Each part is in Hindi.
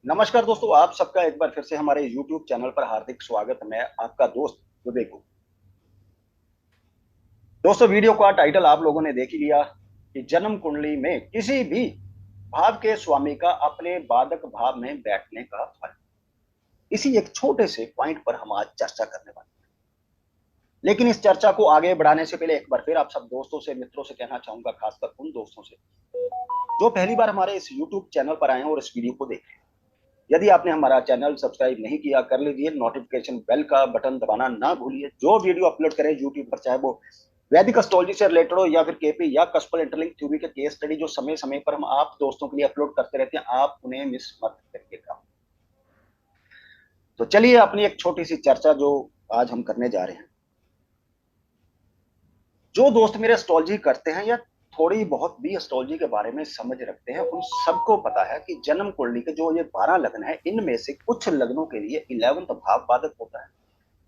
नमस्कार दोस्तों, आप सबका एक बार फिर से हमारे YouTube चैनल पर हार्दिक स्वागत। मैं आपका दोस्त विवेक हूं। दोस्तों, वीडियो का टाइटल आप लोगों ने देख ही लिया कि जन्म कुंडली में किसी भी भाव के स्वामी का अपने बाधक भाव में बैठने का फल। इसी एक छोटे से पॉइंट पर हम आज चर्चा करने वाले हैं। लेकिन इस चर्चा को आगे बढ़ाने से पहले एक बार फिर आप सब दोस्तों से, मित्रों से कहना चाहूंगा, खासकर उन दोस्तों से जो पहली बार हमारे इस YouTube चैनल पर आए हैं और इस वीडियो को देखें। यदि आपने हमारा चैनल सब्सक्राइब नहीं किया, कर लीजिए। नोटिफिकेशन बेल का बटन दबाना ना भूलिए। जो वीडियो अपलोड करें यूट्यूब पर, चाहे वो वैदिक एस्ट्रोलॉजी से रिलेटेड हो या फिर केपी या कस्पल इंटरलिंक थ्योरी के केस स्टडी, जो समय समय पर हम आप दोस्तों के लिए अपलोड करते रहते हैं, आप उन्हें मिस मत करिएगा। तो चलिए अपनी एक छोटी सी चर्चा जो आज हम करने जा रहे हैं। जो दोस्त मेरे एस्ट्रोलॉजी करते हैं या थोड़ी बहुत भी एस्ट्रोलॉजी के बारे में समझ रखते हैं, उन सबको पता है कि जन्म कुंडली के जो ये 12 लग्न है, इनमें से कुछ लग्नों के लिए 11th भाव बाधक होता है,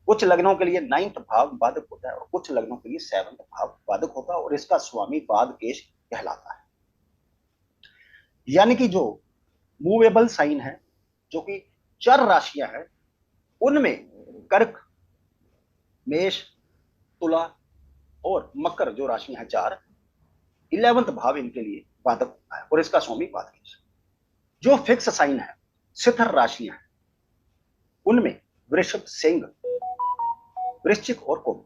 कुछ लग्नों के लिए 9th भाव बाधक होता है और कुछ लग्नों के लिए 7th भाव बाधक होता है, और इसका स्वामी पादकेश कहलाता है। यानी कि जो मूवेबल साइन है, जो कि चर राशियां हैं, उनमें कर्क, मेष, तुला और मकर जो राशियां हैं, चार, 11th भाव इनके लिए बाधक होता है और इसका स्वामी पादकेश। जो फिक्स साइन है, सिथर राशियां हैं, उनमें वृषभ, सिंह, वृश्चिक और कुंभ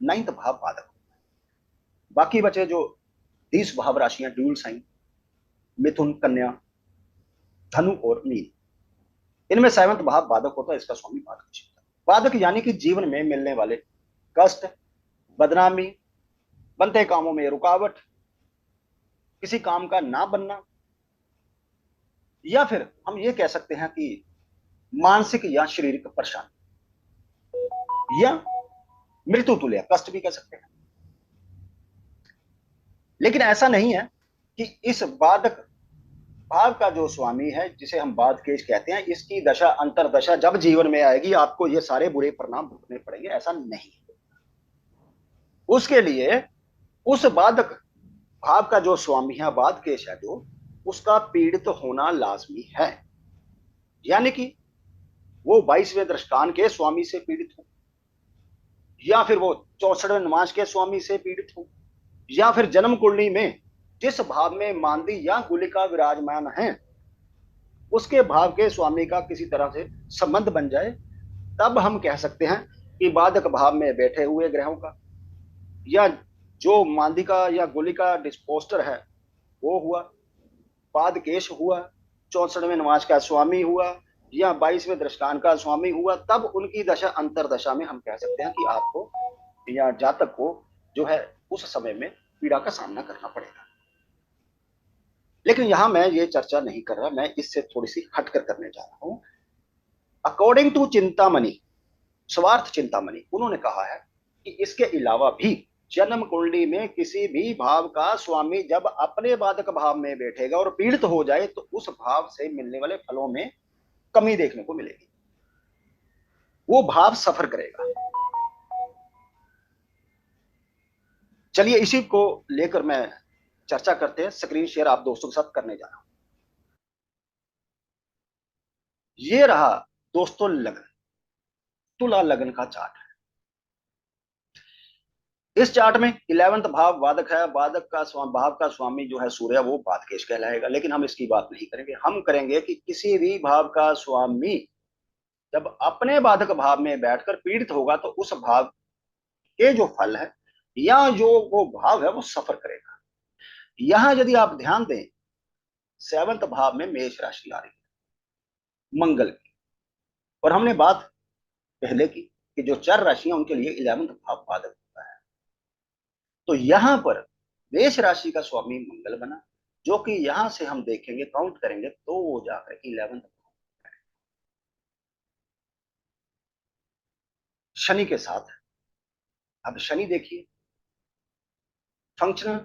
9th भाव बाधक होता है। बाकी बचे जो 30 भाव राशियां, ड्यूल साइन, मिथुन, कन्या, धनु और मीन, इनमें 7th भाव बाधक होता है, इसका स्वामी बाधक। बाधक यानी कि जीवन में मिलने वाले कष्ट, बदनामी, बनते कामों में रुकावट, किसी काम का ना बनना, या फिर हम ये कह सकते हैं कि मानसिक या शारीरिक परेशानी, या मृत्यु तुल्य कष्ट भी कह सकते हैं। लेकिन ऐसा नहीं है कि इस बाधक भाव का जो स्वामी है, जिसे हम बाधकेश कहते हैं, इसकी दशा, अंतरदशा जब जीवन में आएगी, आपको ये सारे बुरे परिणाम भुगतने पड़ेंगे, ऐसा नहीं। उसके लिए उस बाधक भाव का जो स्वामी है, बाधकेश है जो, उसका पीड़ित होना लाजमी है। यानी कि वो 22वें दृष्टान के स्वामी से पीड़ित हो, या फिर वो 64वें नमाज के स्वामी से पीड़ित हो, या फिर जन्म कुंडली में जिस भाव में मांदी या गुलिका विराजमान है, उसके भाव के स्वामी का किसी तरह से संबंध बन जाए, तब हम कह सकते हैं कि बाधक भाव में बैठे हुए ग्रहों का, या जो मांदिका या गुलिका डिस्पोस्टर है वो हुआ, पादकेश हुआ, 64वें नमाज का स्वामी हुआ, या 22वें दृष्टान का स्वामी हुआ, तब उनकी दशा अंतरदशा में हम कह सकते हैं कि आपको या जातक को जो है उस समय में पीड़ा का सामना करना पड़ेगा। लेकिन यहां मैं ये चर्चा नहीं कर रहा, मैं इससे थोड़ी सी हटकर करने जा रहा हूं। अकॉर्डिंग टू चिंतामणि, स्वार्थ चिंतामणि, उन्होंने कहा है कि इसके अलावा भी जन्म कुंडली में किसी भी भाव का स्वामी जब अपने बाधक भाव में बैठेगा और पीड़ित हो जाए, तो उस भाव से मिलने वाले फलों में कमी देखने को मिलेगी, वो भाव सफर करेगा। चलिए इसी को लेकर मैं चर्चा करते हैं। स्क्रीन शेयर आप दोस्तों के साथ करने जा रहा हूं। ये रहा दोस्तों लग्न, तुला लग्न का चार्ट है। इस चार्ट में 11th भाव बाधक है, बाधक का भाव का स्वामी जो है सूर्य, वो बाधकेश कहलाएगा। लेकिन हम इसकी बात नहीं करेंगे, हम करेंगे कि किसी भी भाव का स्वामी जब अपने बाधक भाव में बैठकर पीड़ित होगा, तो उस भाव के जो फल है या जो वो भाव है वो सफर करेगा। यहां यदि आप ध्यान दें, 7th भाव में मेष राशि आ रही है मंगल की, और हमने बात पहले की कि जो चार राशियां उनके लिए 11th भाव बाधक होता है। तो यहां पर मेष राशि का स्वामी मंगल बना, जो कि यहां से हम देखेंगे, काउंट करेंगे, तो वो जाकर 11th शनि के साथ। अब शनि देखिए, फंक्शनल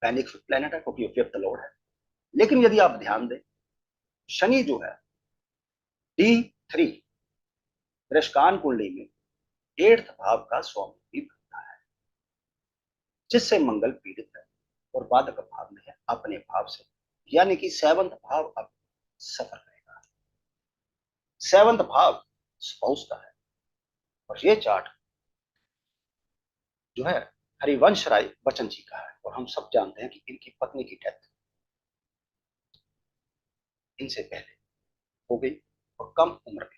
बेनिफिट प्लेनेट है क्योंकि फिफ्थ लॉर्ड है। लेकिन यदि आप ध्यान दें, शनि जो है D3 वृश्चिक कुंडली में 8th भाव का स्वामी भी बनता है, जिससे मंगल पीड़ित है और बाधक भाव में है अपने भाव से। यानी कि 7th भाव अब सफर करेगा। सेवंथ भाव स्पाउस का है। और ये चार्ट जो है हरिवंश राय बच्चन जी का है, और हम सब जानते हैं कि इनकी पत्नी की डेथ इनसे पहले हो गई और कम उम्र में।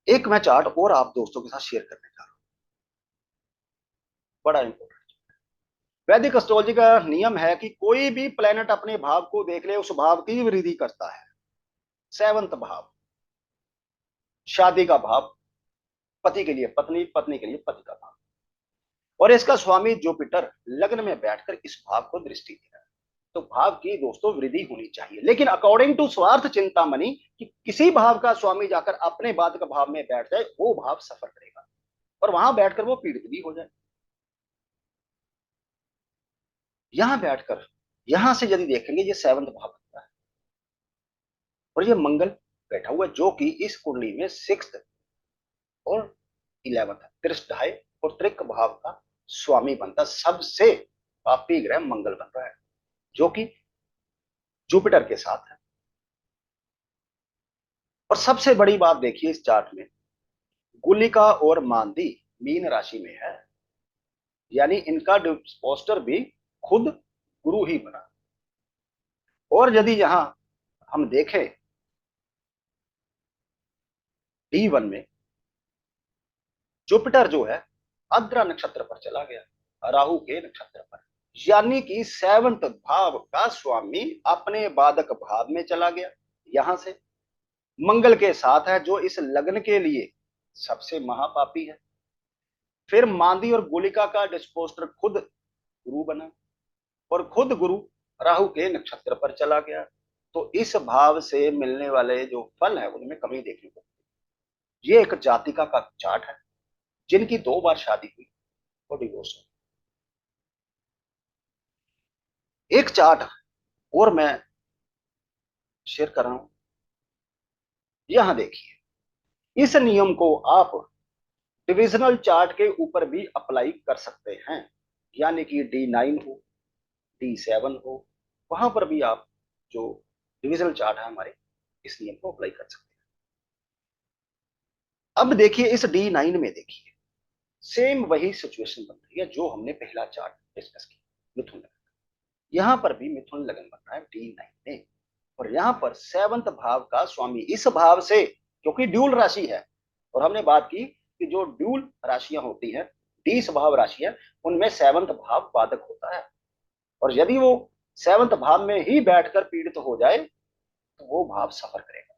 एक मैं चार्ट और आप दोस्तों के साथ शेयर करने जा रहा हूं, बड़ा इंपॉर्टेंट। वैदिक एस्ट्रोलॉजी का नियम है कि कोई भी प्लेनेट अपने भाव को देख ले, उस भाव की वृद्धि करता है। सेवंथ भाव शादी का भाव, पति के लिए पत्नी, पत्नी के लिए पति का भाव, और इसका स्वामी जुपिटर लग्न में बैठकर इस भाव को दृष्टि दे रहा है। तो भाव की दोस्तों वृद्धि होनी चाहिए, लेकिन अकॉर्डिंग टू स्वार्थ चिंतामणि कि किसी भाव का स्वामी जाकर अपने बाद का भाव में बैठ जाए, वो भाव सफर करेगा और वहां बैठकर वो पीड़ित भी हो जाए। यहां बैठकर यहां से यदि देखेंगे, ये सेवंथ भाव बनता है और ये मंगल बैठा हुआ है, जो कि इस कुंडली में सिक्स्थ और 11th त्रिष्ठ है और त्रिक भाव का स्वामी बनता, सबसे पापी ग्रह मंगल बन रहा है, जो कि जुपिटर के साथ है। और सबसे बड़ी बात देखिए इस चार्ट में, गुलिका और मांदी मीन राशि में है, यानी इनका पोस्टर भी खुद गुरु ही बना। और यदि यहां हम देखें D1 में, जुपिटर जो है आद्रा नक्षत्र पर चला गया, राहु के नक्षत्र पर, यानी कि सेवंथ भाव का स्वामी अपने बाधक भाव में चला गया, यहां से मंगल के साथ है, जो इस लग्न के लिए सबसे महापापी है। फिर मांदी और गुलिका का डिस्पोस्टर खुद गुरु बना और खुद गुरु राहु के नक्षत्र पर चला गया। तो इस भाव से मिलने वाले जो फल है उनमें कमी देखने को। ये एक जातिका का चार्ट है जिनकी 2 बार शादी हुई और डिवोर्स हो। एक चार्ट और मैं शेयर कर रहा हूं, यहां देखिए। इस नियम को आप डिविजनल चार्ट के ऊपर भी अप्लाई कर सकते हैं, यानी कि D9 हो, D7 हो, वहां पर भी आप जो डिविजनल चार्ट है हमारे, इस नियम को अप्लाई कर सकते हैं। अब देखिए इस D9 में देखिए सेम वही सिचुएशन बन रही है जो हमने पहला चार्ट डिस्कस किया, मिथुन लगन। यहां पर भी मिथुन लगन बन रहा है D9 में, और यहां पर सेवंथ भाव का स्वामी इस भाव से, क्योंकि ड्यूल राशि है, और हमने बात की कि जो ड्यूल राशियां होती हैं, 20 भाव राशियां, उनमें सेवंथ भाव बाधक होता है, और यदि वो सेवंथ भाव में ही बैठकर पीड़ित हो जाए तो वो भाव सफर करेगा।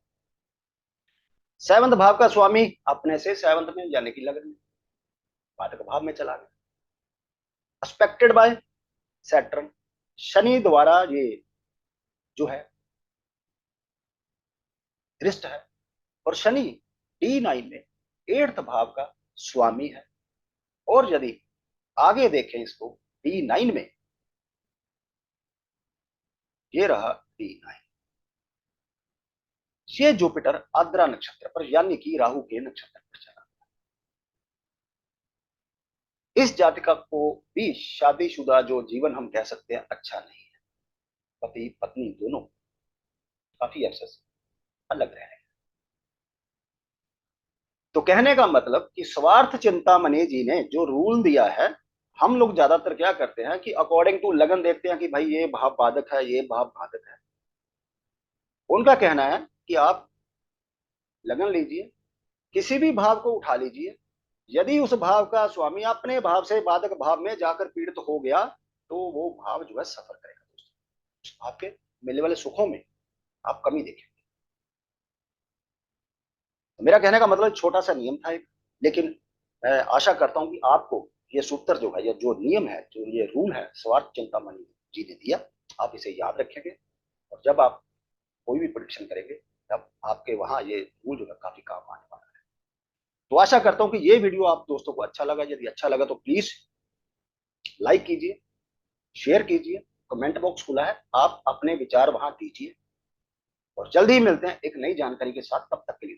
सेवंथ भाव का स्वामी अपने से सेवंथ में यानी कि लग्न में बाधक भाव में चला गया, एक्सपेक्टेड बाय सैटर्न, शनि द्वारा ये जो है दृष्ट है, और शनि D9 में 8th भाव का स्वामी है। और यदि आगे देखें इसको, D9 में ये रहा D9, ये जुपिटर आद्रा नक्षत्र पर यानी कि राहु के नक्षत्र पर चला। इस जातिका को भी शादीशुदा जो जीवन हम कह सकते हैं अच्छा नहीं है, पति पत्नी दोनों काफी अरसे से अलग रह रहे हैं। तो कहने का मतलब कि स्वार्थ चिंतामणि जी ने जो रूल दिया है, हम लोग ज्यादातर क्या करते हैं कि अकॉर्डिंग टू लगन देखते हैं कि भाई ये भाव बाधक है, ये भाव बाधक है। उनका कहना है कि आप लगन लीजिए, किसी भी भाव को उठा लीजिए, यदि उस भाव का स्वामी अपने भाव से बाधक भाव में जाकर पीड़ित हो गया तो वो भाव जो है सफर करेगा दोस्तों, आपके मिलने वाले सुखों में आप कमी देखेंगे। तो मेरा कहने का मतलब छोटा सा नियम था एक, लेकिन मैं आशा करता हूं कि आपको ये सूत्र जो है, ये जो नियम है, जो ये रूल है स्वार्थ चिंतामणि जी ने दिया, आप इसे याद रखेंगे, और जब आप कोई भी प्रोडिक्शन करेंगे तब आपके वहां ये रूल जो है काफी काम आने वाला है। तो आशा करता हूं कि ये वीडियो आप दोस्तों को अच्छा लगा। यदि अच्छा लगा तो प्लीज लाइक कीजिए, शेयर कीजिए, कमेंट बॉक्स खुला है, आप अपने विचार वहां दीजिए, और जल्दी ही मिलते हैं एक नई जानकारी के साथ। तब तक के लिए